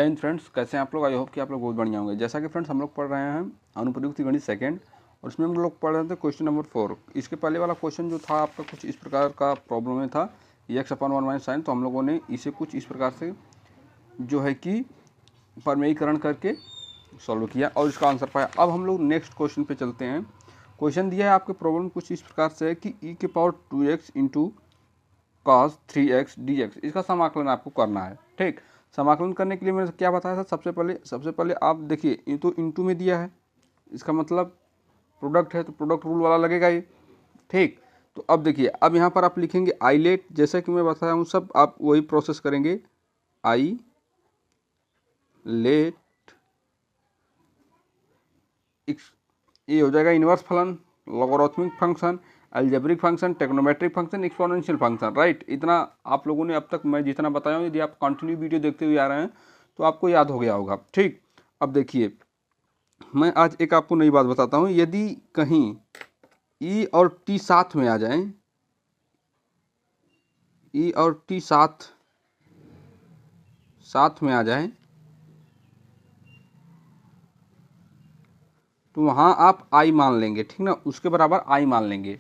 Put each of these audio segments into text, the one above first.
Hind friends, कैसे हैं आप लोग। आई होप कि आप लोग बहुत बढ़िया होंगे। जैसा कि फ्रेंड्स हम लोग पढ़ रहे हैं अनुप्रयुक्त गणित सेकंड, और इसमें हम लोग पढ़ रहे थे क्वेश्चन नंबर 4। इसके पहले वाला क्वेश्चन जो था आपका कुछ इस प्रकार का प्रॉब्लम में था, x/1 - sin। तो हम लोगों ने इसे कुछ इस प्रकार से जो है कि परमेयीकरण करके सॉल्व किया और इसका आंसर पाया। अब हम लोग नेक्स्ट क्वेश्चन पे चलते हैं। क्वेश्चन दिया है आपके प्रॉब्लम कुछ इस प्रकार से है कि e⁻² into cos 3x dx, इसका समाकलन आपको करना है। ठीक, समाकलन करने के लिए मैंने क्या बताया था, सबसे पहले आप देखिए, ये तो इंटू में दिया है, इसका मतलब प्रोडक्ट है तो प्रोडक्ट रूल वाला लगेगा ये। ठीक, तो अब देखिए, अब यहाँ पर आप लिखेंगे आई लेट, जैसा कि मैं बताया हूँ सब आप वही प्रोसेस करेंगे। आई लेट ये हो जाएगा इनवर्स फलन, logarithmic function, algebraic function, trigonometric function, exponential function. Right, इतना आप लोगों ने अब तक मैं जितना बताया हूँ, यदि आप कंटिन्यू वीडियो देखते हुए आ रहे हैं तो आपको याद हो गया होगा। ठीक, अब देखिए, मैं आज एक आपको नई बात बताता हूँ। यदि कहीं ई और टी साथ में आ जाए, ई और टी साथ में आ जाए, तो वहाँ आप आई मान लेंगे। ठीक ना, उसके बराबर आई मान लेंगे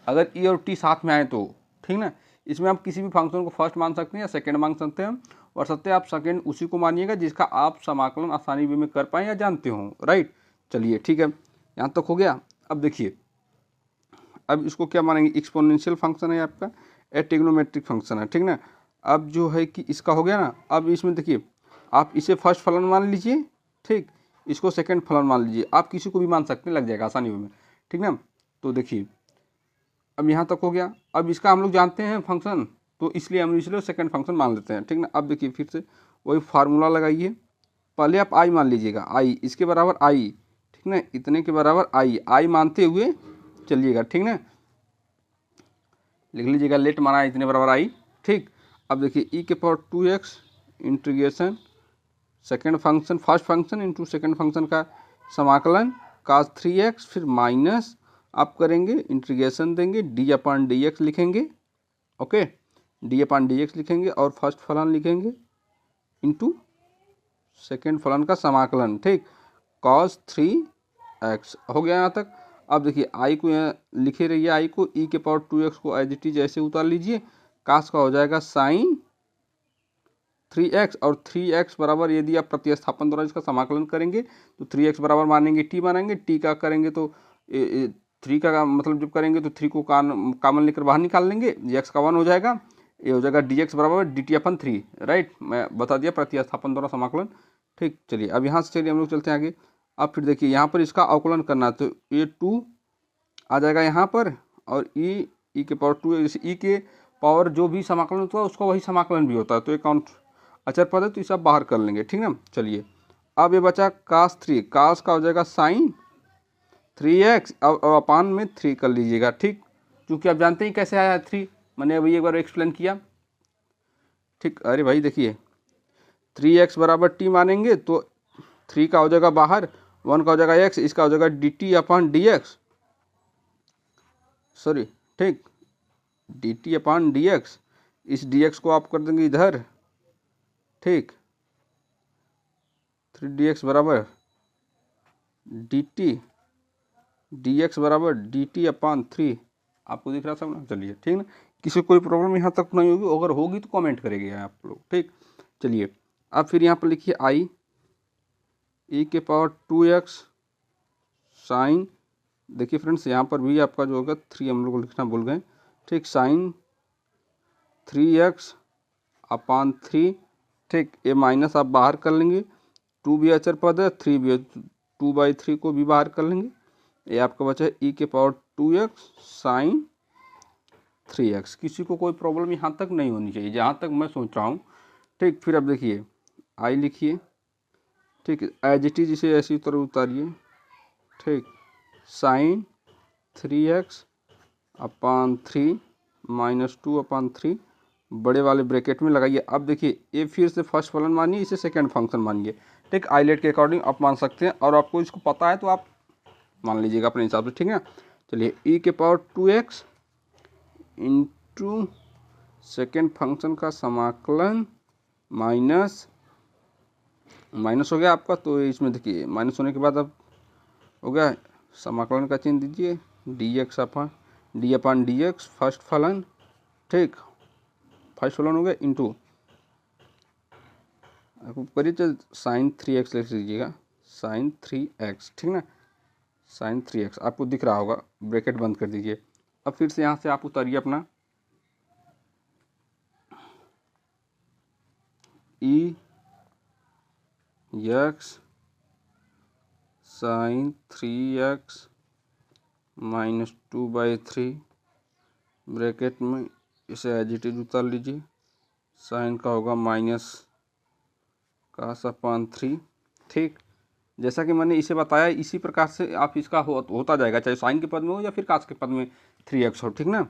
अगर ई और टी साथ में आए तो। ठीक ना, इसमें आप किसी भी फंक्शन को फर्स्ट मान सकते हैं या सेकंड मान सकते हैं, और सत्य आप सेकंड उसी को मानिएगा जिसका आप समाकलन आसानी वे में कर पाएँ या जानते हो। राइट, चलिए ठीक है, यहाँ तक हो गया। अब देखिए, अब इसको क्या मानेंगे, एक्सपोनेंशियल फंक्शन है आपका, ट्रिग्नोमेट्रिक फंक्शन है। ठीक ना, अब जो है कि इसका हो गया ना, अब इसमें देखिए, आप इसे फर्स्ट फलन मान लीजिए, ठीक, इसको सेकंड फलन मान लीजिए, आप किसी को भी मान सकते हैं, लग जाएगा आसानी में। ठीक ना, तो देखिए अब यहाँ तक हो गया। अब इसका हम लोग जानते हैं फंक्शन, तो इसलिए हम इसलिए सेकंड फंक्शन मान लेते हैं। ठीक ना, अब देखिए फिर से वही फार्मूला लगाइए। पहले आप आई मान लीजिएगा, आई इसके बराबर आई, ठीक ना, इतने के बराबर आई मानते हुए चलिएगा। ठीक ना, लिख लीजिएगा, लेट माना इतने बराबर आई। ठीक, अब देखिए e⁻² integration second function first function into second function का समाकलन cos 3x, फिर माइनस आप करेंगे इंटीग्रेशन देंगे d/dx लिखेंगे। ओके, d/dx लिखेंगे और फर्स्ट फलन लिखेंगे इंटू सेकंड फलन का समाकलन। ठीक, cos 3x हो गया यहाँ तक। अब देखिए, आई को यहाँ लिखे रहिए, आई को e⁻² को एज इट इज ऐसे उतार लीजिए, कास का हो जाएगा sin 3x, और 3x बराबर यदि आप प्रतिस्थापन द्वारा इसका समाकलन करेंगे तो 3x बराबर मानेंगे टी मानेंगे, टी का करेंगे तो 3 का मतलब जब करेंगे तो 3 को कॉमन लेकर बाहर निकाल लेंगे, x का 1 हो जाएगा, ये हो जाएगा dx बराबर dt/3। राइट, मैं बता दिया प्रतिस्थापन द्वारा समाकलन। ठीक, चलिए अब यहाँ से चलिए हम लोग चलते हैं आगे। अब फिर देखिए, यहाँ पर इसका अवकलन करना है, तो ये 2 आ जाएगा यहाँ पर, और e⁻², जैसे ई के पावर जो भी समाकलन होता है उसका वही समाकलन भी होता है, तो ये काउंट अचर पद है तो इसे आप बाहर कर लेंगे। ठीक ना, चलिए अब ये बचा cos 3, cos का हो जाएगा sin 3x, अब अपान में 3 कर लीजिएगा। ठीक, क्योंकि आप जानते ही कैसे आया है 3, मैंने अभी एक बार एक्सप्लेन किया। ठीक, अरे भाई देखिए, 3x बराबर टी मानेंगे तो 3 का हो जाएगा बाहर, 1 का हो जाएगा x, इसका हो जाएगा dt/dx, सॉरी, ठीक, dt/dx, इस dx को आप कर देंगे इधर। ठीक, 3dx बराबर dx बराबर dt/3, आपको दिख रहा सब ना। चलिए ठीक ना, किसी कोई प्रॉब्लम यहाँ तक नहीं होगी, अगर होगी तो कमेंट करेंगे आप लोग। ठीक, चलिए अब फिर यहाँ पर लिखिए आई e⁻²x साइन, देखिए फ्रेंड्स यहाँ पर भी आपका जो होगा 3 हम लोग लिखना भूल गए। ठीक, साइन 3x/3। ठीक, ये माइनस आप बाहर कर लेंगे, 2 भी अचर पद है, 3 भी, 2/3 को भी बाहर कर लेंगे, ये आपका बचा है e⁻²x साइन 3x। किसी को कोई प्रॉब्लम यहाँ तक नहीं होनी चाहिए जहाँ तक मैं सोच रहा हूँ। ठीक, फिर अब देखिए आई लिखिए, ठीक, एज इट इज इसे ऐसी तरह उतारिए। ठीक, साइन 3x/3 माइनस 2/3 बड़े वाले ब्रैकेट में लगाइए। अब देखिए, ये फिर से फर्स्ट फलन मानिए, इसे सेकंड फंक्शन मानिए। ठीक, आईलेट के अकॉर्डिंग आप मान सकते हैं, और आपको इसको पता है तो आप मान लीजिएगा अपने हिसाब से। ठीक है, चलिए e⁻²x इंटू सेकेंड फंक्शन का समाकलन माइनस माइनस हो गया आपका। तो इसमें देखिए माइनस होने के बाद अब हो गया, समाकलन का चिन्ह दीजिए, डी अपान डी एक्स फर्स्ट फलन, ठीक, फर्स्ट फलन हो गया इंटू आपको करिए तो साइन 3x लिख लीजिएगा, साइन 3x, ठीक ना, साइन 3x आपको दिख रहा होगा, ब्रैकेट बंद कर दीजिए। अब फिर से यहाँ से आप उतारिए अपना e x sine 3x minus 2/3 bracket में, इसे एज इट इज उतार लीजिए, साइन का होगा माइनस कास अपान 3, ठीक। जैसा कि मैंने इसे बताया इसी प्रकार से आप इसका होता जाएगा, चाहे साइन के पद में हो या फिर कास के पद में 3x हो, ठीक ना।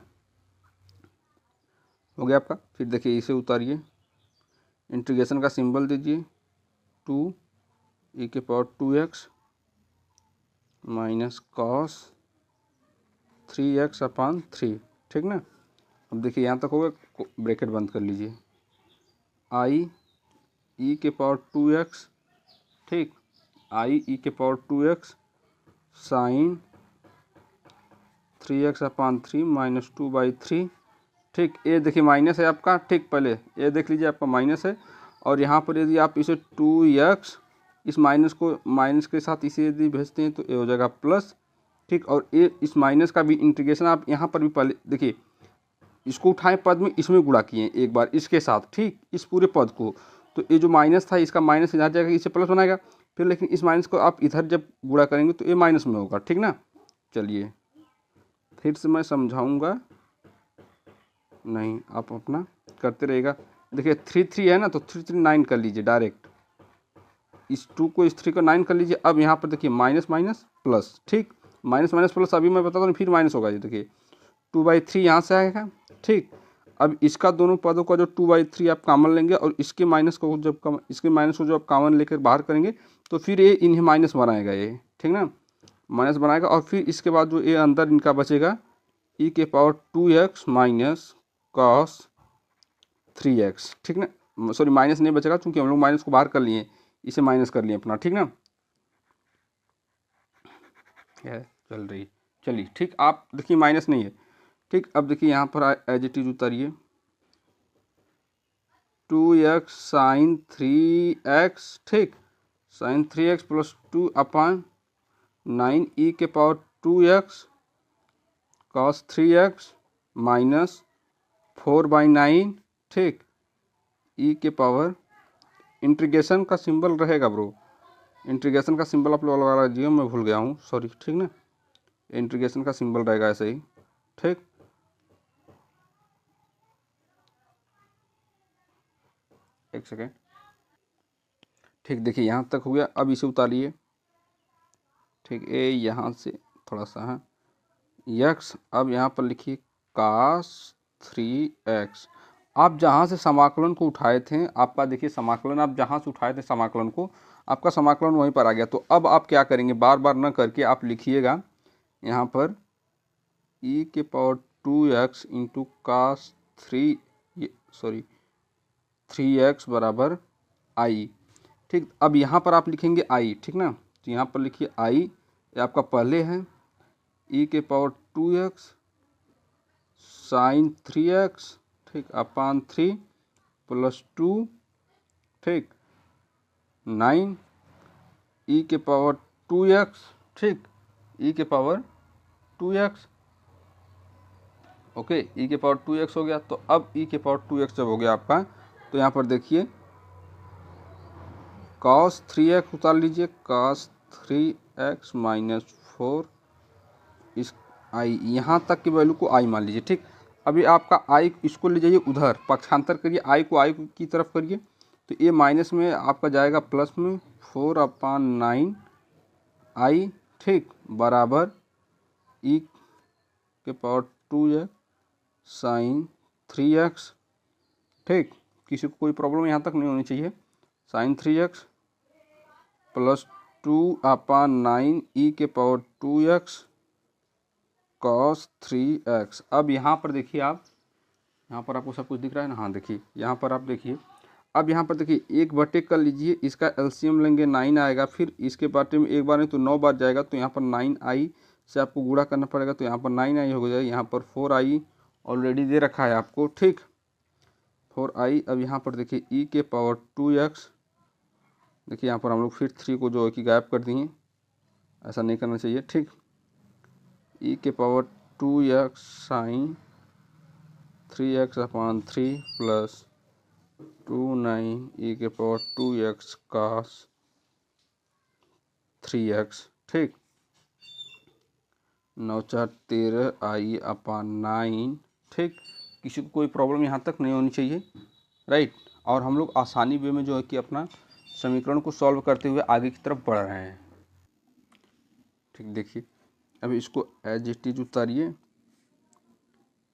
हो गया आपका। फिर देखिए इसे उतारिए, इंटीग्रेशन का सिंबल दीजिए, 2e⁻2x माइनस कॉस 3x अपान 3, ठीक ना। अब देखिए यहाँ तक हो गया, ब्रैकेट बंद कर लीजिए, e⁻2x, ठीक, e⁻2x साइन 3x अपान 3 माइनस 2/3, ठीक। ये देखिए माइनस है आपका, ठीक, पहले ये देख लीजिए आपका माइनस है, और यहाँ पर यदि आप इसे 2x इस माइनस को माइनस के साथ इसे यदि भेजते हैं तो ये हो जाएगा प्लस, ठीक। और ये इस माइनस का भी इंटीग्रेशन आप यहाँ पर भी पहले देखिए, इसको उठाएं पद में, इसमें गुणा किए एक बार इसके साथ, ठीक, इस पूरे पद को, तो ये जो माइनस था इसका माइनस इधर जाएगा, इसे प्लस बनाएगा फिर, लेकिन इस माइनस को आप इधर जब गुणा करेंगे तो ये माइनस में होगा, ठीक ना। चलिए फिर से मैं समझाऊंगा, नहीं आप अपना करते रहेगा। देखिए 3 है ना, तो 3 9 कर लीजिए डायरेक्ट, इस 2 को इस 3 को 9 कर लीजिए। अब यहाँ पर देखिए माइनस माइनस प्लस, ठीक, माइनस माइनस प्लस अभी मैं बताता हूँ, फिर माइनस होगा, ये देखिए 2/3 यहाँ से आएगा, ठीक। अब इसका दोनों पदों का जो 2/3 आप कॉमन लेंगे, और इसके माइनस को जब इसके माइनस को जो आप कॉमन लेकर बाहर करेंगे तो फिर ये इन्हें माइनस बनाएगा, ये ठीक ना, माइनस बनाएगा। और फिर इसके बाद जो ये अंदर इनका बचेगा e⁻2x माइनस कॉस 3x, ठीक ना, सॉरी माइनस नहीं बचेगा क्योंकि हम लोग माइनस को बाहर कर लिए, इसे माइनस कर लिए अपना, ठीक ना, है चल रही, चलिए ठीक। आप देखिए माइनस नहीं है, ठीक। अब देखिए यहाँ पर एज इट इज उतारिए, 2x साइन 3x, ठीक, sine 3x plus 2 upon 9 e⁻2x cos 3x minus 4/9, ठीक, e⁻, इंटीग्रेशन का सिंबल रहेगा ब्रो, इंटीग्रेशन का सिंबल आप लोग लगा लीजिए, मैं भूल गया हूँ, सॉरी, ठीक ना, इंटीग्रेशन का सिंबल रहेगा ऐसे ही, ठीक। एक सेकेंड, ठीक, देखिए यहाँ तक हो गया। अब इसे उतारिए, ठीक, ये यहाँ से थोड़ा सा है यक्स, अब यहाँ पर लिखिए कास 3x। आप जहाँ से समाकलन को उठाए थे, आपका देखिए समाकलन आप जहाँ से उठाए थे समाकलन को, आपका समाकलन वहीं पर आ गया। तो अब आप क्या करेंगे, बार बार न करके आप लिखिएगा यहाँ पर e⁻2x इंटू कास 3x बराबर i, ठीक। अब यहाँ पर आप लिखेंगे i, ठीक ना, तो यहाँ पर लिखिए i, ये आपका पहले है e⁻2x साइन 3x, ठीक, अपान 3 प्लस 2, ठीक, 9 e⁻2x, ठीक, e⁻2x, ओके, e⁻2x हो गया। तो अब e⁻2x जब हो गया आपका, तो यहाँ पर देखिए cos 3x उतार लीजिए, cos 3x माइनस 4, इस i यहाँ तक की वैल्यू को i मान लीजिए, ठीक। अभी आपका i इसको ले जाइए उधर, पक्षांतर करिए, i को i की तरफ करिए, तो ये माइनस में आपका जाएगा प्लस में 4/9 i, ठीक, बराबर e⁻2x साइन 3x, ठीक। किसी को कोई प्रॉब्लम यहाँ तक नहीं होनी चाहिए, sign 3x plus 2/9 e⁻2x cos 3x। अब यहाँ पर देखिए आप, यहाँ पर आपको सब कुछ दिख रहा है ना, हाँ देखिए यहाँ पर आप देखिए, अब यहाँ पर देखिए 1/, कर लीजिए, इसका एलसीएम लेंगे 9 आएगा, फिर इसके बारे में एक बार नहीं तो 9 बार जाएगा, तो यहाँ पर 9i से आपको गुणा करना पड़ेगा, तो यहाँ पर 9i हो जाएगा, यहाँ पर 4i ऑलरेडी दे रखा है आपको, ठीक 4i। अब यहाँ पर देखिए e के पावर 2x, देखिए यहाँ पर हम लोग फिर 3 को जो है कि गायब कर दिए, ऐसा नहीं करना चाहिए, ठीक e के power 2x sine 3x/3 plus 2 e के पावर 2x cos 3x, ठीक 9×4 = 13i/9, ठीक। किसी को कोई प्रॉब्लम यहाँ तक नहीं होनी चाहिए, राइट। और हम लोग आसानी वे में जो है कि अपना समीकरण को सॉल्व करते हुए आगे की तरफ बढ़ रहे हैं, ठीक। देखिए अब इसको एज इट इज उतारिए,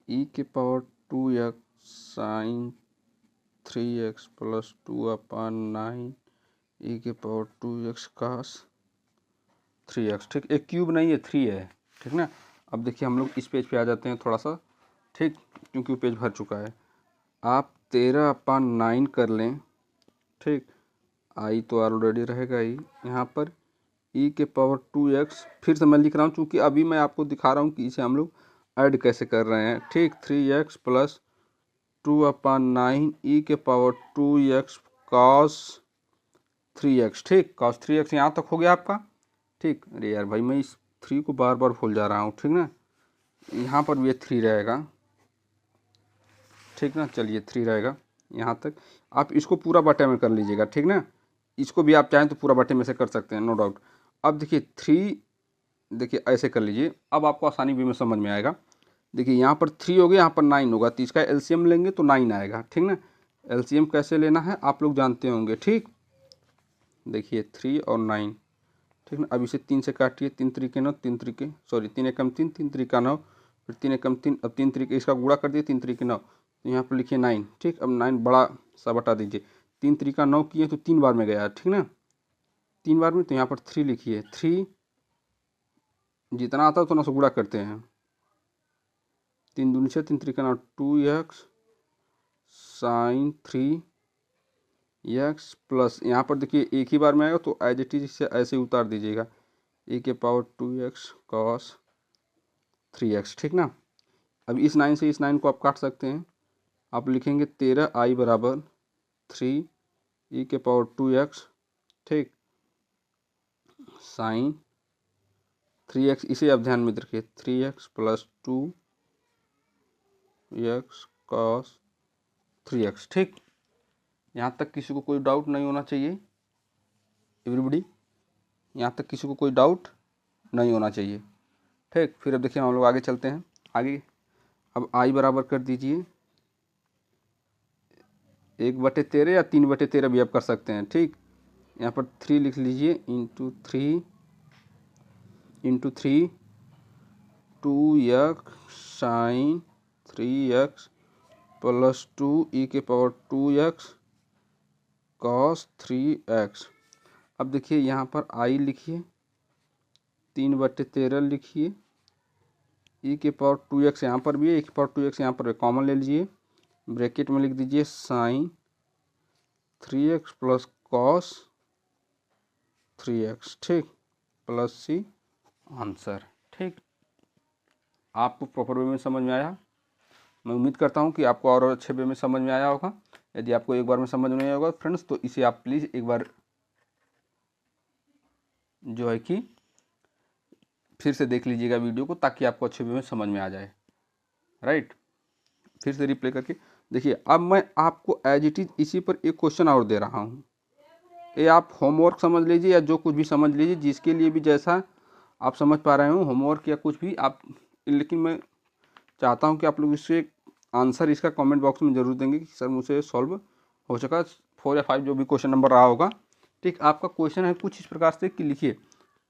e के power 2x sine 3x plus 2/9 e के पावर 2x cos 3x, ठीक। एक क्यूब नहीं है, 3 है, ठीक ना। अब देखिए हम लोग इस पेज पे आ जाते हैं थोड़ा सा, ठीक, क्योंकि वो पेज भर चुका है। आप 13/9 कर लें, ठीक, आई तो ऑलरेडी रहेगा ही, यहाँ पर e के पावर 2x फिर से मैं लिख रहा हूँ, क्योंकि अभी मैं आपको दिखा रहा हूँ कि इसे हम लोग ऐड कैसे कर रहे हैं, ठीक 3x प्लस 2/9 e के पावर 2x cos 3x, ठीक cos 3x यहाँ तक हो गया आपका, ठीक। अरे यार भाई मैं इस 3 को बार बार भूल जा रहा हूँ, ठीक ना। यहाँ पर भी ये 3 रहेगा, ठीक ना। चलिए 3 रहेगा यहाँ तक। आप इसको पूरा बटे में कर लीजिएगा, ठीक ना। इसको भी आप चाहें तो पूरा बटे में से कर सकते हैं, नो डाउट। अब देखिए 3, देखिए ऐसे कर लीजिए, अब आपको आसानी भी में समझ में आएगा। देखिए यहाँ पर 3 हो गया, यहाँ पर 9 होगा, तो इसका एलसीएम लेंगे तो 9 आएगा, ठीक ना। एलसीएम कैसे लेना है आप लोग जानते होंगे, ठीक। देखिए 3 और 9, ठीक ना। अब इसे 3 से काटिए, 3 3 9, 3 3 सॉरी 3 एकम 3, 3 3 9, फिर 3 एकम 3, अब 3 3 इसका गुणा कर दिए, 3 3 9, तो यहाँ पर लिखिए 9, ठीक। अब 9 बड़ा सा बटा दीजिए, 3 3 9 किए तो 3 बार में गया, ठीक ना, 3 बार में, तो यहाँ पर 3 लिखिए, 3 जितना आता है उतना से गुणा करते हैं, 3 दूनी 6, 3 3 9, 2x साइन 3x प्लस यहाँ पर देखिए एक ही बार में आएगा, तो एज इट इज इसे ऐसे उतार दीजिएगा, e के पावर 2x cos 3x, ठीक ना। अब इस 9 से इस 9 को आप काट सकते हैं, आप लिखेंगे 13i बराबर 3 e के पावर 2x, ठीक साइन 3x, इसे आप ध्यान में रखिए, 3x plus 2x cos 3x, ठीक। यहाँ तक किसी को कोई डाउट नहीं होना चाहिए एवरीबॉडी, यहाँ तक किसी को कोई डाउट नहीं होना चाहिए, ठीक। फिर अब देखिए हम लोग आगे चलते हैं, आगे अब i बराबर कर दीजिए 1/13 या 3/13 भी आप कर सकते हैं, ठीक। यहाँ पर 3 लिख लीजिए, into 3 2x sine 3x plus 2 e के पावर 2x cos 3x। अब देखिए यहाँ पर i लिखिए, 3/13 लिखिए, e के पावर 2x यहाँ पर भी है, e के पावर 2x यहाँ पर कॉमन ले लीजिए, ब्रैकेट में लिख दीजिए sign 3x plus cos 3x, ठीक प्लस सी आंसर, ठीक। आपको प्रॉपर वे में समझ में आया, मैं उम्मीद करता हूँ कि आपको और अच्छे वे में समझ में आया होगा। यदि आपको एक बार में समझ में नहीं होगा फ्रेंड्स, तो इसे आप प्लीज़ एक बार जो है कि फिर से देख लीजिएगा वीडियो को, ताकि आपको अच्छे वे में समझ में आ जाए, राइट। फिर से रिप्ले करके देखिए। अब मैं आपको एज इट इज इसी पर एक क्वेश्चन और दे रहा हूँ, ये आप होमवर्क समझ लीजिए या जो कुछ भी समझ लीजिए, जिसके लिए भी जैसा आप समझ पा रहे हो, होमवर्क या कुछ भी आप, लेकिन मैं चाहता हूँ कि आप लोग इससे आंसर इसका कमेंट बॉक्स में ज़रूर देंगे कि सर मुझे सॉल्व हो सका 4 या 5 जो भी क्वेश्चन नंबर रहा होगा, ठीक। आपका क्वेश्चन है कुछ इस प्रकार से कि लिखिए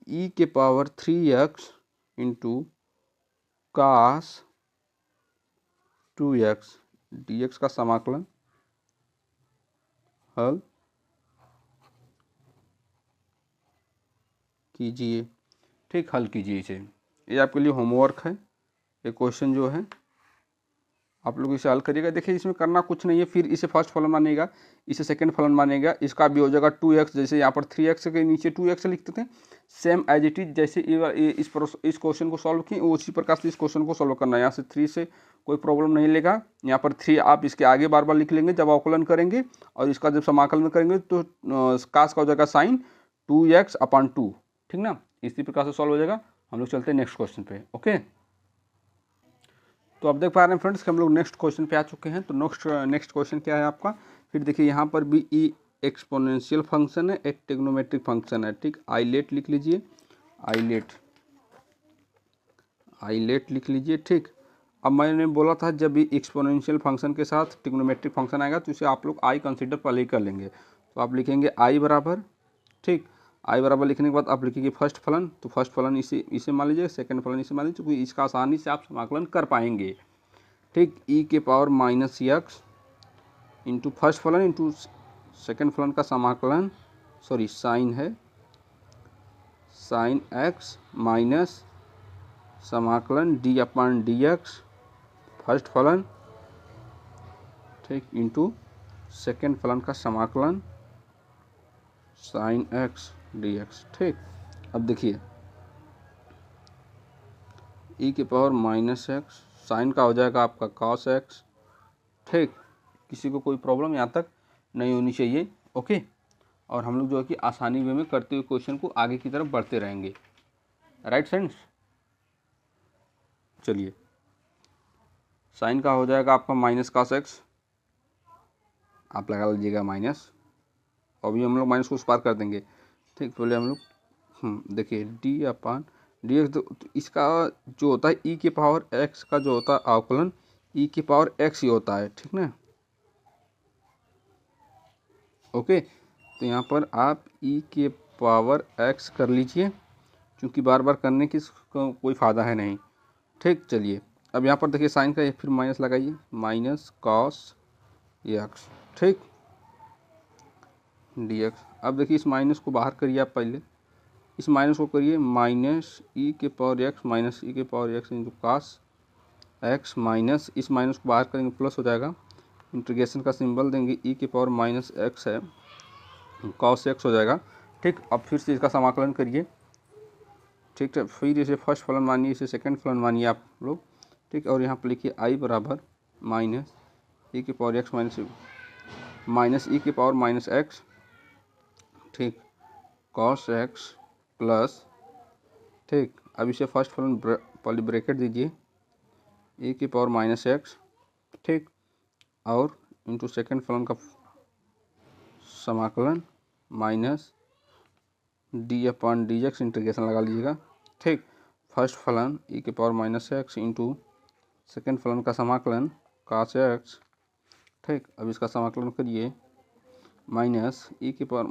e के power 3x into cos 2x dx का समाकलन हल कीजिए, ठीक। हल कीजिए इसे, ये आपके लिए होमवर्क है। ये क्वेश्चन जो है आप लोग इसे हल करिएगा। देखिए इसमें करना कुछ नहीं है, फिर इसे फर्स्ट फलन मानिएगा, इसे सेकंड फलन मानिएगा, इसका भी हो जाएगा 2x, जैसे यहाँ पर 3x के नीचे 2x लिखते थे, सेम एज इट इज जैसे इस क्वेश्चन को सॉल्व किए उसी प्रकार से इस क्वेश्चन को सॉल्व करना है। यहाँ से 3 से कोई प्रॉब्लम नहीं लेगा, यहाँ पर 3 आप इसके आगे बार बार लिख लेंगे जब अवकलन करेंगे, और इसका जब समाकलन करेंगे तो कास का हो जाएगा साइन 2x/2, ठीक ना। इसी प्रकार से सॉल्व हो जाएगा। हम लोग चलते हैं नेक्स्ट क्वेश्चन पे। ओके, तो आप देख पा रहे हैं फ्रेंड्स कि हम लोग नेक्स्ट क्वेश्चन पे आ चुके हैं। तो नेक्स्ट क्वेश्चन क्या है आपका, फिर देखिए यहाँ पर भी ई एक्सपोनेंशियल फंक्शन है, एक ट्रिग्नोमेट्रिक फंक्शन है, ठीक। आइलेट लिख लीजिए, आइलेट लिख लीजिए, ठीक। अब मैंने बोला था जब भी एक्सपोनेंशियल फंक्शन के साथ ट्रिग्नोमेट्रिक फंक्शन आएगा तो इसे आप लोग आई कंसिडर पहले ही कर लेंगे। तो आप लिखेंगे आई बराबर, ठीक, आई बराबर लिखने के बाद आप लिखिए फर्स्ट फलन, तो फर्स्ट फलन इसे मान लीजिए, सेकंड फलन इसे मान लीजिए, क्योंकि इसका आसानी से आप समाकलन कर पाएंगे, ठीक। ई के power minus x into first फलन इंटू सेकेंड फलन का समाकलन, सॉरी साइन है, साइन एक्स माइनस समाकलन d/dx फर्स्ट फलन, ठीक, इंटू सेकेंड फलन का समाकलन साइन एक्स dx, ठीक। अब देखिए ई के पावर माइनस एक्स, साइन का हो जाएगा आपका cos x, ठीक। किसी को कोई प्रॉब्लम यहाँ तक नहीं होनी चाहिए। ओके, और हम लोग जो है कि आसानी वे में करते हुए क्वेश्चन को आगे की तरफ बढ़ते रहेंगे। राइट फ्रेंड्स, चलिए साइन का हो जाएगा आपका माइनस cos x, आप लगा लीजिएगा माइनस, अभी हम लोग माइनस को उस पार कर देंगे, ठीक। पहले हम लोग देखिए d/dx, तो इसका जो होता है ई के पावर x का जो होता है अवकलन ई के पावर x ही होता है, ठीक ना। ओके, तो यहाँ पर आप ई के पावर x कर लीजिए, क्योंकि बार बार करने की कोई फ़ायदा है नहीं, ठीक। चलिए अब यहाँ पर देखिए साइन का फिर माइनस लगाइए, माइनस cos x, ठीक, dx। अब देखिए इस माइनस को बाहर करिए, आप पहले इस माइनस को करिए माइनस ई के पावर x माइनस ई के power x into cos x, minus इस माइनस को बाहर करेंगे प्लस हो जाएगा, इंटीग्रेशन का सिंबल देंगे, ई के पावर माइनस x है, cos x हो जाएगा, ठीक। अब फिर से इसका समाकलन करिए, ठीक है। फिर इसे फर्स्ट फलन मानिए, इसे सेकंड फलन मानिए आप लोग, ठीक। और यहाँ पर लिखिए आई बराबर माइनस ई के पावर x माइनस ई के पावर माइनस x, ठीक, cos x प्लस, ठीक। अब इसे फर्स्ट फलन पहले ब्रैकेट दीजिए, ए की पावर माइनस x, ठीक, और इंटू सेकेंड फलन का समाकलन माइनस d/dx इंटीग्रेशन लगा लीजिएगा, ठीक। फर्स्ट फलन ई के power minus x into second फलन का समाकलन cos x, ठीक। अब इसका समाकलन करिए माइनस ई के पावर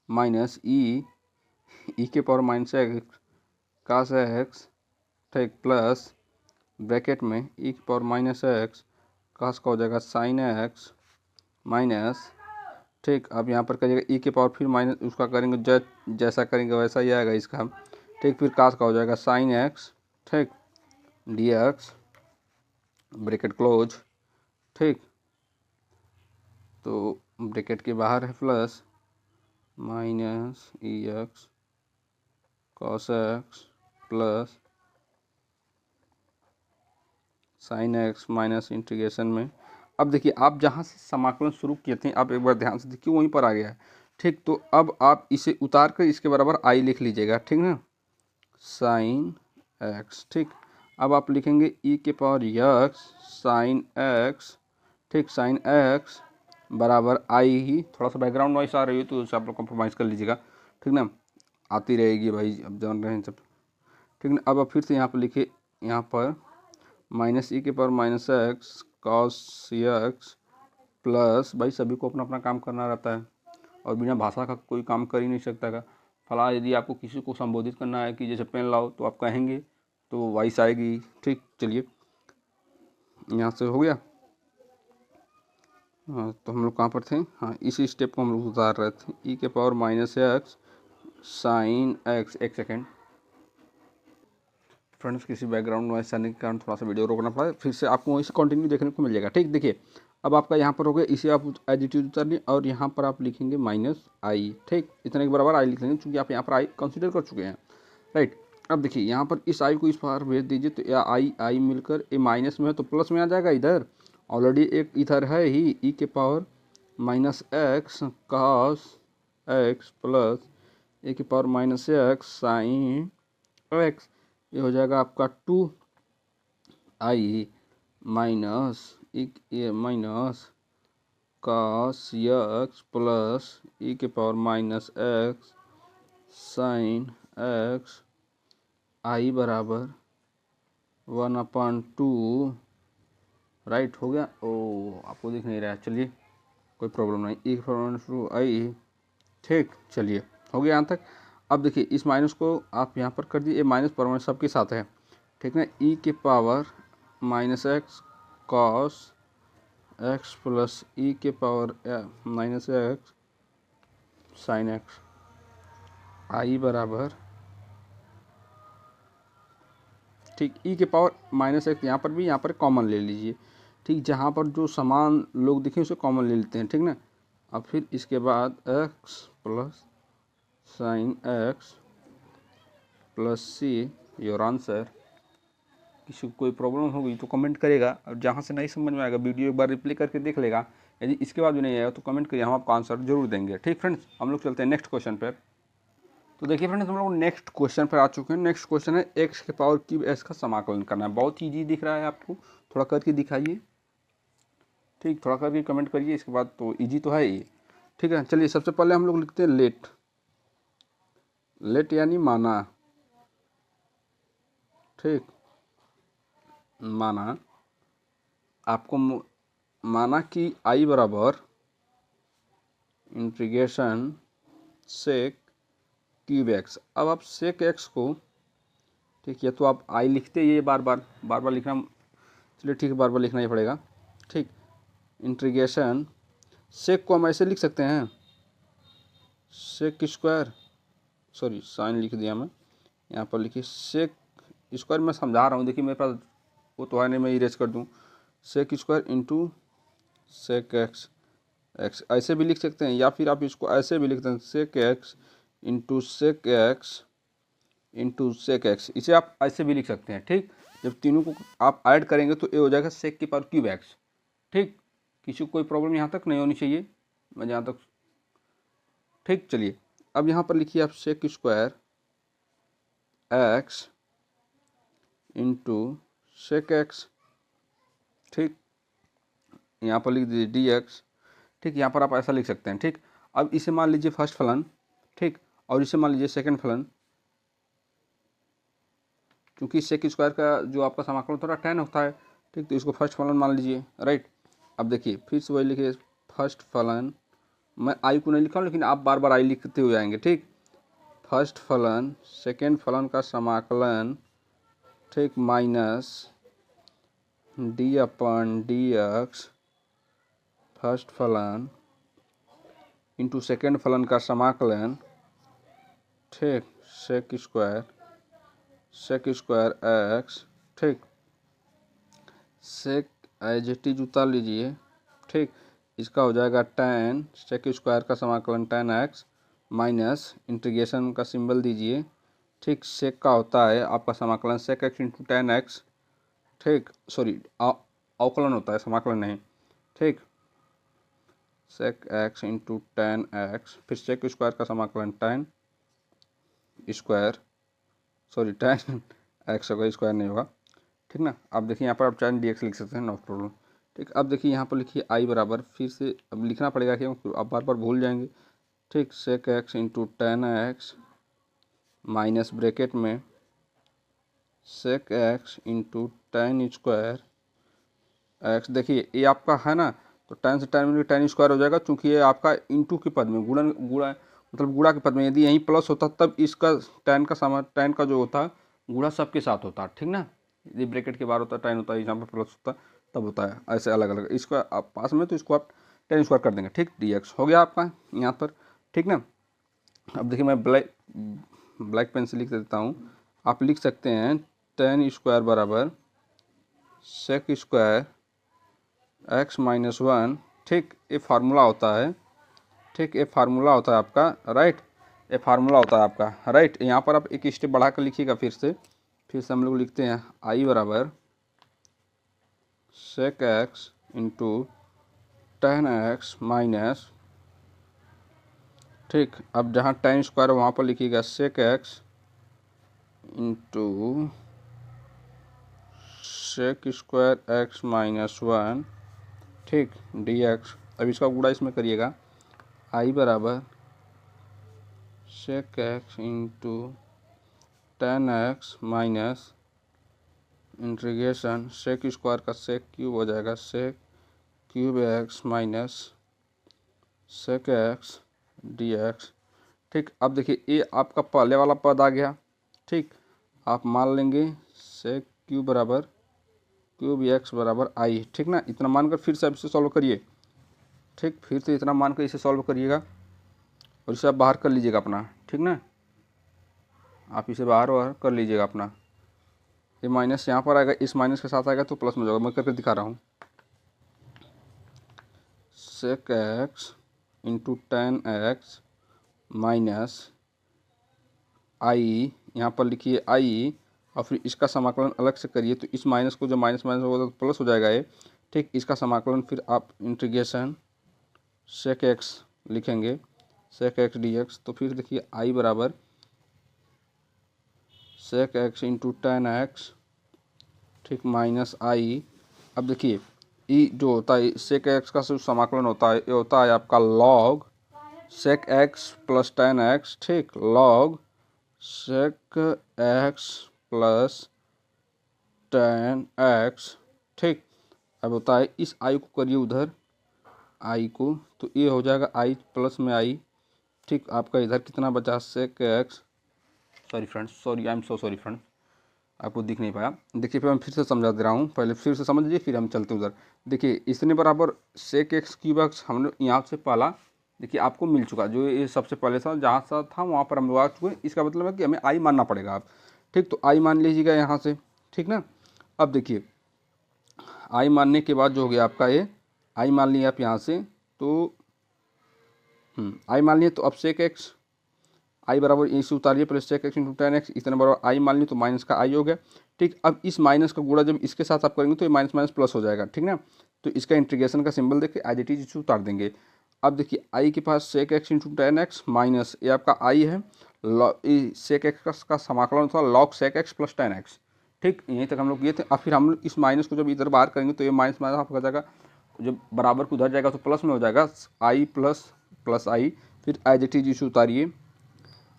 माइनस ई के power minus x cos x, ठीक, प्लस ब्रैकेट में ई की पावर माइनस x cos का हो जाएगा साइन x माइनस, ठीक। अब यहाँ पर करिएगा ई के पावर फिर माइनस उसका करेंगे जैसा करेंगे वैसा ही आएगा इसका, ठीक। फिर cos का हो जाएगा साइन x, ठीक, dx ब्रैकेट क्लोज, ठीक। तो ब्रैकेट के बाहर है plus minus e x cos x plus sine x minus integration में। अब देखिए आप जहाँ से समाकलन शुरू किए थे आप एक बार ध्यान से देखिए वहीं पर आ गया है, ठीक। तो अब आप इसे उतार कर इसके बराबर आई लिख लीजिएगा, ठीक ना, साइन x, ठीक। अब आप लिखेंगे ई के पावर x साइन x, ठीक, साइन x बराबर आई ही, थोड़ा सा बैकग्राउंड नॉइस आ रही है तो उसे आप लोग कॉम्प्रोमाइज़ कर लीजिएगा, ठीक ना, आती रहेगी भाई, अब जान रहे हैं सब, ठीक ना। अब आप फिर से यहाँ पर लिखिए, यहाँ पर माइनस ई के power minus x cos x plus, भाई सभी को अपना अपना काम करना रहता है और बिना भाषा का कोई काम कर ही नहीं सकता का फला। यदि आपको किसी को संबोधित करना है कि जैसे पेन लाओ तो आप कहेंगे तो वॉइस आएगी, ठीक। चलिए यहाँ से हो गया, हाँ। तो हम लोग कहाँ पर थे, हाँ इसी स्टेप को हम लोग उतार रहे थे, ई के power minus x sine x, एक सेकेंड, फ्रेंड्स किसी बैकग्राउंड नॉइस आने के कारण थोड़ा सा वीडियो रोकना पड़ा, फिर से आपको वहीं से कंटिन्यू देखने को मिल जाएगा। ठीक, देखिए अब आपका यहाँ पर हो गया, इसे आप एज इट इज उतारिए और यहाँ पर आप लिखेंगे -i। ठीक, इतने के बराबर आई लिख लेंगे क्योंकि आप यहाँ पर आई कंसिडर कर चुके हैं। राइट, अब देखिए यहाँ पर इस आई को इस बार भेज दीजिए तो या आई मिलकर ए माइनस में है तो प्लस में आ जाएगा। इधर ऑलरेडी एक इधर है ही ई के power -x cos x plus a के पावर -x साइन x, ये हो जाएगा आपका 2i minus cos x plus e के power -x sine x i बराबर 1/2। राइट, हो गया। ओ आपको दिख नहीं रहा है, चलिए कोई प्रॉब्लम नहीं, e के पावर -2i। ठीक, चलिए हो गया यहाँ तक। अब देखिए इस माइनस को आप यहाँ पर कर दिए, माइनस परमानेंट सबके साथ है। ठीक है, e के power -x cos x plus e के power -x sine x i बराबर, ठीक, e के पावर -x यहाँ पर भी, यहाँ पर कॉमन ले लीजिए। ठीक, जहाँ पर जो समान लोग दिखे उसे कॉमन ले लेते हैं। ठीक ना, अब फिर इसके बाद x plus sine x plus c, your answer. किसी को कोई प्रॉब्लम होगी तो कमेंट करेगा, और जहाँ से नहीं समझ में आएगा वीडियो एक बार रिप्ले करके देख लेगा। यदि इसके बाद भी नहीं आएगा तो कमेंट करिए, हम आपका आंसर जरूर देंगे। ठीक फ्रेंड्स, हम लोग चलते हैं नेक्स्ट क्वेश्चन पर। तो देखिए फ्रेंड्स, हम लोग नेक्स्ट क्वेश्चन पर आ चुके हैं। नेक्स्ट क्वेश्चन है x के पावर क्यूब s का समाकलन करना है। बहुत ईजी दिख रहा है आपको, थोड़ा करके दिखाइए। ठीक, थोड़ा करके कमेंट करिए, इसके बाद तो ईजी तो है ही। ठीक है, चलिए सबसे पहले हम लोग लिखते हैं लेट। लेट यानी माना। ठीक, माना, आपको माना कि i बराबर इंटीग्रेशन सेक क्यूब एक्स। अब आप सेक एक्स को, ठीक है, तो आप आई लिखते ये बार बार लिखना, चलिए ठीक है, बार बार लिखना ही पड़ेगा। ठीक, इंटीग्रेशन सेक को हम ऐसे लिख सकते हैं, सेक स्क्वायर, सॉरी साइन लिख दिया मैं, यहाँ पर लिखिए सेक स्क्वायर। मैं समझा रहा हूँ, देखिए मेरे पास वो तो है नहीं, मैं इरेज कर दूँ। Sec square into sec x, ऐसे भी लिख सकते हैं, या फिर आप इसको ऐसे भी लिखते हैं, sec x into sec x into sec x, इसे आप ऐसे भी लिख सकते हैं। ठीक, जब तीनों को आप ऐड करेंगे तो ये हो जाएगा सेक की पावर क्यूब एक्स। ठीक, किसी को कोई प्रॉब्लम यहाँ तक नहीं होनी चाहिए, मैं जहाँ तक। ठीक, चलिए अब यहाँ पर लिखिए आप sec square x into sec x. ठीक, यहाँ पर लिख दीजिए डी एक्स। ठीक, यहाँ पर आप ऐसा लिख सकते हैं। ठीक, अब इसे मान लीजिए फर्स्ट फलन। ठीक, और इसे मान लीजिए सेकंड फलन, क्योंकि सेक स्क्वायर का जो आपका समाकलन थोड़ा 10 होता है। ठीक, तो इसको फर्स्ट फलन मान लीजिए। राइट, अब देखिए फिर से वही लिखिए फर्स्ट फलन, मैं आई को नहीं लिखा हूँ लेकिन आप बार बार आई लिखते हुए आएंगे। ठीक, फर्स्ट फलन सेकेंड फलन का समाकलन, ठीक, माइनस डी एक्स फर्स्ट फलन इंटू सेकेंड फलन का समाकलन, ठीक, सेक स्क्वायर एक्स। ठीक, सेक एज इट इज उतार लीजिए। ठीक, इसका हो जाएगा tan सेक स्क्वायर का समाकलन tan x माइनस इंटीग्रेशन का सिंबल दीजिए। ठीक, सेक का होता है आपका समाकलन sec x into tan x. ठीक, सॉरी अवकलन होता है, समाकलन नहीं। ठीक, sec x into tan x, फिर सेक स्क्वायर का समाकलन tan square, sorry tan x होगा, स्क्वायर नहीं होगा। ठीक ना, अब देखिए यहाँ पर आप टेन डी एक्स लिख सकते हैं, नो प्रॉब्लम। ठीक, अब देखिए यहाँ पर लिखिए आई बराबर, फिर से अब लिखना पड़ेगा क्यों, आप बार बार भूल जाएंगे। ठीक, sec x into tan x minus bracket में sec x into tan square x. देखिए ये आपका है ना, तो टेन से टेन मिलकर टेन स्क्वायर हो जाएगा, क्योंकि ये आपका इंटू के पद में गुणा मतलब गुणा के पद में, यदि यहीं प्लस होता तब इसका टेन का जो होता गुणा सबके साथ होता। ठीक ना, यदि ब्रैकेट के बाहर होता टेन होता है, यहाँ पर प्लस होता तब होता है, ऐसे अलग अलग। इसको आप पास में तो इसको आप टेन स्क्वायर कर देंगे। ठीक, डी एक्स हो गया आपका यहाँ पर। ठीक ना, अब देखिए मैं ब्लैक पेन से लिख देता हूँ, आप लिख सकते हैं tan स्क्वायर बराबर सेक स्क्वायर x माइनस 1। ठीक, ये फार्मूला होता है। ठीक, ये फार्मूला होता है आपका, राइट, ये फार्मूला होता है आपका, राइट। यहाँ पर आप एक स्टेप बढ़ा कर लिखिएगा। फिर से हम लोग लिखते हैं आई बराबर sec x into tan x minus, ठीक, अब जहाँ टेन स्क्वायर वहाँ पर लिखिएगा sec x into sec square x minus 1, ठीक, डी एक्स। अब इसका गुणा इसमें करिएगा, आई बराबर sec x into tan x minus integration sec square का सेक क्यूब हो जाएगा, sec cube x minus sec x d x. ठीक, अब देखिए ये आपका पहले वाला पद आ गया। ठीक, आप मान लेंगे सेक क्यूब बराबर क्यूब एक्स बराबर आई। ठीक ना, इतना मानकर फिर से आप इसे सॉल्व करिए। ठीक, फिर से इतना मानकर इसे सॉल्व करिएगा और इसे आप बाहर कर लीजिएगा अपना। ठीक ना, आप इसे बाहर कर लीजिएगा अपना। ये माइनस यहाँ पर आएगा, इस माइनस के साथ आएगा तो प्लस में जाएगा। मैं करके दिखा रहा हूँ, sec x into tan x minus I, यहाँ पर लिखिए आई और फिर इसका समाकलन अलग से करिए तो इस माइनस को जब माइनस माइनस होगा तो प्लस हो जाएगा ये। ठीक, इसका समाकलन फिर आप इंटीग्रेशन सेक एक्स लिखेंगे, सेक एक्स डी एक्स। तो फिर देखिए आई बराबर sec x into tan x, ठीक, माइनस आई। अब देखिए ई जो होता है सेक एक्स का जो समाकलन होता है ये होता है आपका log sec x plus tan x, ठीक, log sec x plus tan x. ठीक, अब होता है इस आई को करिए उधर, आई को, तो ये हो जाएगा आई प्लस में आई। ठीक, आपका इधर कितना बचा sec x, sorry friends, sorry, I am so sorry friends, आपको दिख नहीं पाया। देखिए फिर मैं फिर से समझा दे रहा हूँ, पहले फिर से समझ लीजिए फिर हम चलते उधर। देखिए इसने बराबर सेक एक्स क्यूब एक्स हमने यहाँ से पहला देखिए आपको मिल चुका, जो ये सबसे पहले था जहाँ सा था वहाँ पर हम लोग आ चुके हैं। इसका मतलब है कि हमें आई मानना पड़ेगा आप। ठीक, तो आई मान लीजिएगा यहाँ से। ठीक ना, अब देखिए आई मानने के बाद जो हो गया आपका ये आई मान लिया आप यहाँ से, तो आई मान लिया। तो अब सेक एक्स आई बराबर इसे उतारिए plus sec x into tan x, इतने बराबर आई मान ली तो माइनस का आई हो गया। ठीक, अब इस माइनस का गुणा जब इसके साथ आप करेंगे तो ये माइनस माइनस प्लस हो जाएगा। ठीक ना, तो इसका इंटीग्रेशन का सिंबल देखिए एज इट इज इसे उतार देंगे। अब देखिए आई के पास sec x into tan x minus ये आपका आई है, सेक एक्स का समाकलन था log sec x plus tan x. ठीक, यहीं तक हम लोग किए थे। अब फिर हम लोग इस माइनस को जब इधर बाहर करेंगे तो ये माइनस माइनस आपका जाएगा, जब बराबर को उधर जाएगा तो प्लस में हो जाएगा, आई प्लस प्लस आई। फिर एज इट इज इसे उतारिए,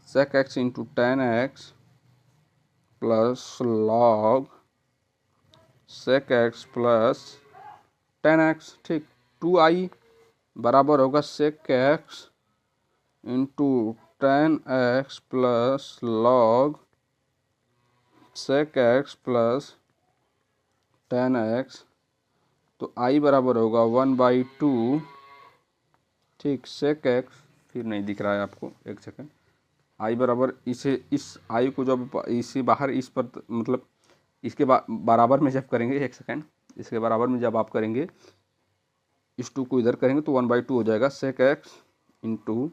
sec x into tan x plus log sec x plus tan x. ठीक, टू आई बराबर होगा sec x into tan x plus log sec x plus tan x. तो I बराबर होगा 1/2। ठीक, सेक एक्स फिर नहीं दिख रहा है आपको, एक सेकंड। आई बराबर इसे इस आई को जब इसे बाहर इस पर मतलब इसके बराबर में जब करेंगे, एक सेकंड, इसके बराबर में जब आप करेंगे इस टू को इधर करेंगे तो 1/2 हो जाएगा sec x into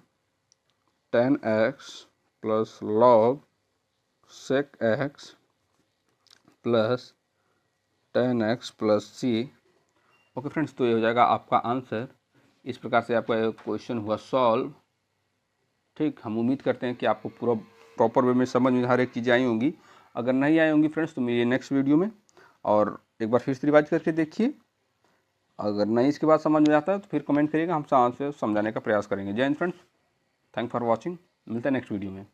tan x plus log sec x plus tan x plus c. Okay friends, तो ये हो जाएगा आपका आंसर। इस प्रकार से आपका क्वेश्चन हुआ सॉल्व। ठीक, हम उम्मीद करते हैं कि आपको पूरा प्रॉपर वे में समझ में हर एक चीज़ें आई होंगी। अगर नहीं आई होंगी फ्रेंड्स तो मेरे नेक्स्ट वीडियो में और एक बार फिर से रिवाइज करके देखिए। अगर नहीं इसके बाद समझ में आता है तो फिर कमेंट करिएगा, हम से समझाने का प्रयास करेंगे। जय Hind friends, thank for watching, मिलते हैं नेक्स्ट वीडियो में।